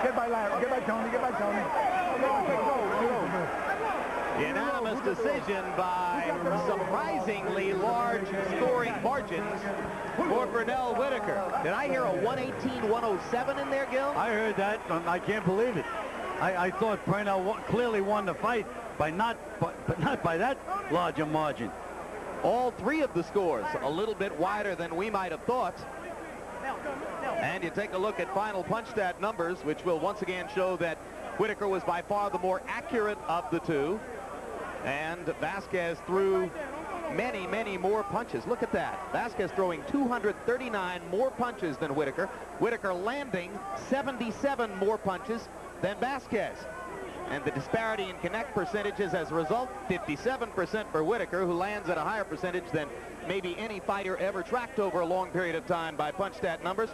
Get by Larry. Get by Tony. Get by Tony. Unanimous decision by surprisingly large scoring margins for Pernell Whitaker. Did I hear a 118-107 in there, Gil? I heard that. I can't believe it. I thought Pernell clearly won the fight by not by that large a margin. All three of the scores a little bit wider than we might have thought. And you take a look at final punch stat numbers, which will once again show that Whitaker was by far the more accurate of the two. And Vasquez threw many, many more punches. Look at that. Vasquez throwing 239 more punches than Whitaker. Whitaker landing 77 more punches than Vasquez. And the disparity in connect percentages as a result, 57% for Whitaker, who lands at a higher percentage than maybe any fighter ever tracked over a long period of time by punch stat numbers.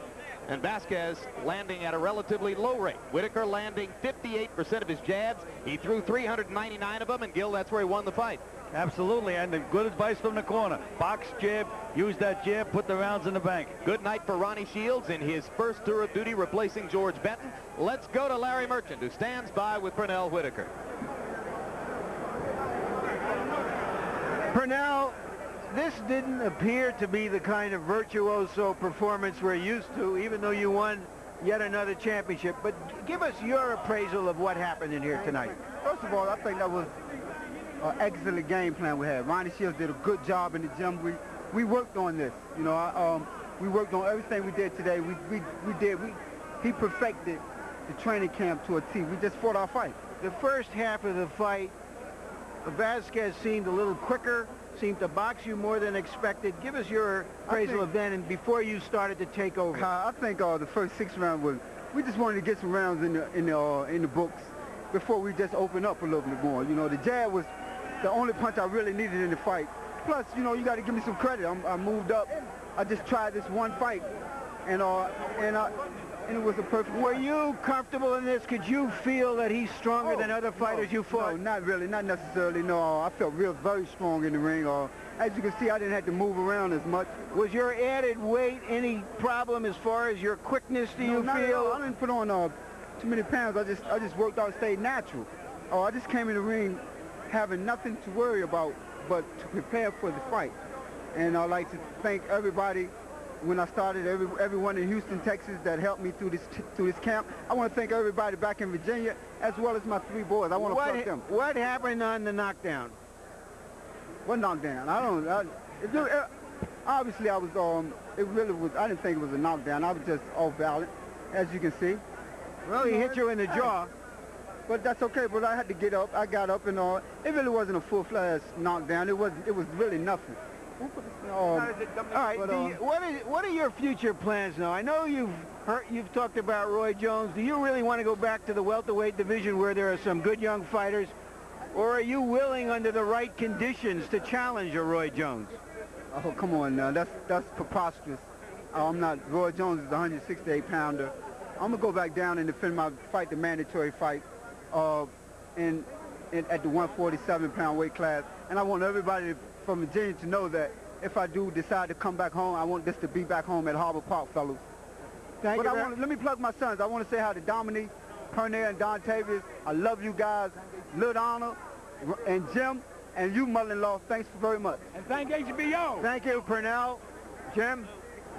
And Vasquez landing at a relatively low rate. Whitaker landing 58% of his jabs. He threw 399 of them, and Gil, that's where he won the fight. Absolutely, and good advice from the corner. Box jab, use that jab, put the rounds in the bank. Good night for Ronnie Shields in his first tour of duty replacing George Benton. Let's go to Larry Merchant, who stands by with Pernell Whitaker. Pernell, this didn't appear to be the kind of virtuoso performance we're used to, even though you won yet another championship. But give us your appraisal of what happened in here tonight. First of all, I think that was an excellent game plan we had. Ronnie Shields did a good job in the gym. We worked on this. You know, we worked on everything we did today. He perfected the training camp to a T. We just fought our fight. The first half of the fight, Vasquez seemed a little quicker, seemed to box you more than expected. Give us your appraisal of then and before you started to take over. I think the first 6 rounds was, we just wanted to get some rounds in the books before we just open up a little bit more. You know, the jab was the only punch I really needed in the fight. Plus, you know, you got to give me some credit. I moved up. I just tried this one fight, and it was a perfect. Were you comfortable in this? Could you feel that he's stronger than other fighters you fought? No, not really, not necessarily. No, I felt very strong in the ring. As you can see, I didn't have to move around as much. Was your added weight any problem as far as your quickness? Do you feel? I didn't put on too many pounds. I just worked out, stayed natural. I just came in the ring having nothing to worry about but to prepare for the fight. And I'd like to thank everybody. When I started, everyone in Houston, Texas that helped me through this camp. I want to thank everybody back in Virginia, as well as my 3 boys. I want to thank them. What happened on the knockdown? What knockdown? Obviously, I was. It really was. I didn't think it was a knockdown. I was just off balance, as you can see. Well, he hit you in the jaw. But that's okay. But I had to get up. I got up, and it really wasn't a full-fledged knockdown. It was really nothing. All right. What are your future plans now? I know you've talked about Roy Jones. Do you really want to go back to the welterweight division where there are some good young fighters, or are you willing, under the right conditions, to challenge a Roy Jones? Oh, come on now. That's preposterous. I'm not. Roy Jones is a 168-pounder. I'm gonna go back down and defend my fight, the mandatory fight, at the 147-pound weight class. And I want everybody from Virginia to know that if I do decide to come back home, I want this to be back home at Harbor Park, fellas. But let me plug my sons. I want to say hi to Dominique, Pernell, and Don Tavius. I love you guys. Lil Honor and Jim, and you, mother-in-law. Thanks very much. And thank HBO. Thank you, Pernell. Jim?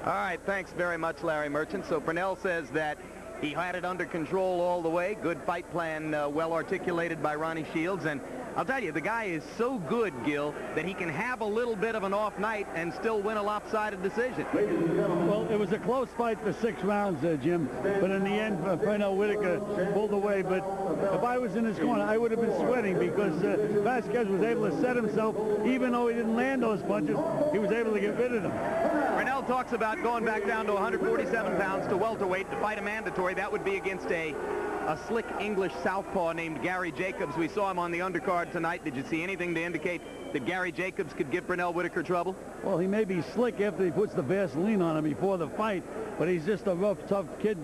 All right, thanks very much, Larry Merchant. So Pernell says that he had it under control all the way. Good fight plan, well articulated by Ronnie Shields. And I'll tell you, the guy is so good, Gil, that he can have a little bit of an off night and still win a lopsided decision. Well, it was a close fight for 6 rounds, Jim. But in the end, Pernell Whitaker pulled away. But if I was in his corner, I would have been sweating because Vasquez was able to set himself. Even though he didn't land those punches, he was able to get rid of them. Pernell talks about going back down to 147 pounds to welterweight to fight a mandatory. That would be against a slick English southpaw named Gary Jacobs. We saw him on the undercard tonight. Did you see anything to indicate that Gary Jacobs could give Pernell Whitaker trouble? Well, he may be slick after he puts the Vaseline on him before the fight, but he's just a rough, tough kid,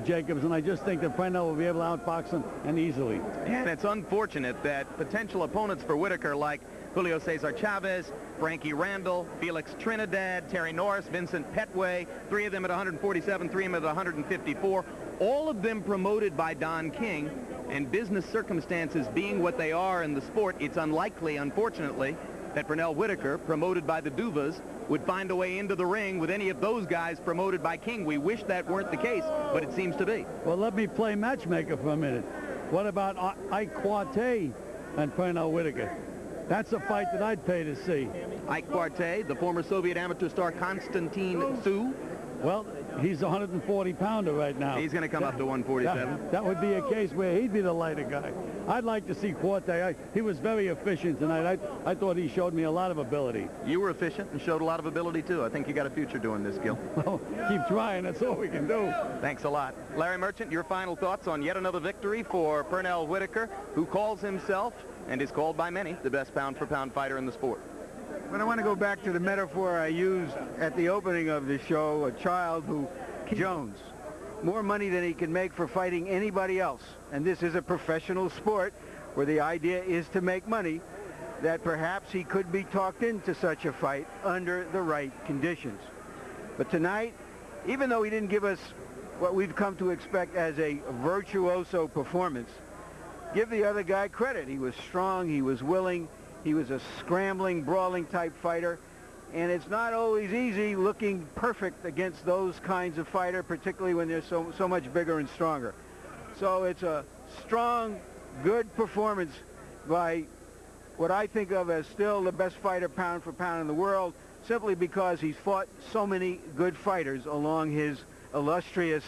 Jacobs, and I just think that Pernell will be able to outbox him, and easily. And it's unfortunate that potential opponents for Whitaker like Julio Cesar Chavez, Frankie Randall, Felix Trinidad, Terry Norris, Vincent Petway, 3 of them at 147, 3 of them at 154, all of them promoted by Don King, and business circumstances being what they are in the sport, it's unlikely, unfortunately, that Pernell Whitaker, promoted by the Duvas, would find a way into the ring with any of those guys promoted by King. We wish that weren't the case, but it seems to be. Well, let me play matchmaker for a minute. What about Ike Quartet and Pernell Whitaker? That's a fight that I'd pay to see. Ike Quartet, the former Soviet amateur star Konstantin Sue. Well, he's a 140-pounder right now. He's going to come up to 147. That would be a case where he'd be the lighter guy. I'd like to see Quartet. He was very efficient tonight. I thought he showed me a lot of ability. You were efficient and showed a lot of ability, too. I think you got a future doing this, Gil. Well, keep trying. That's all we can do. Thanks a lot. Larry Merchant, your final thoughts on yet another victory for Pernell Whitaker, who calls himself, and is called by many, the best pound-for-pound fighter in the sport. But I want to go back to the metaphor I used at the opening of the show, a child who Jones. More money than he can make for fighting anybody else. And this is a professional sport where the idea is to make money, that perhaps he could be talked into such a fight under the right conditions. But tonight, even though he didn't give us what we've come to expect as a virtuoso performance, give the other guy credit. He was strong, he was willing, he was a scrambling, brawling type fighter. And it's not always easy looking perfect against those kinds of fighter, particularly when they're so much bigger and stronger. So it's a strong, good performance by what I think of as still the best fighter pound for pound in the world, simply because he's fought so many good fighters along his illustrious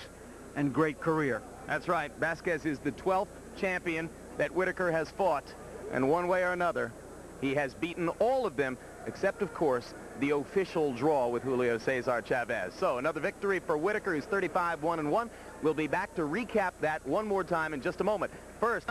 and great career. That's right. Vasquez is the 12th champion that Whitaker has fought, and one way or another, he has beaten all of them, except, of course, the official draw with Julio Cesar Chavez. So another victory for Whitaker, who's 35-1-1. We'll be back to recap that one more time in just a moment. First,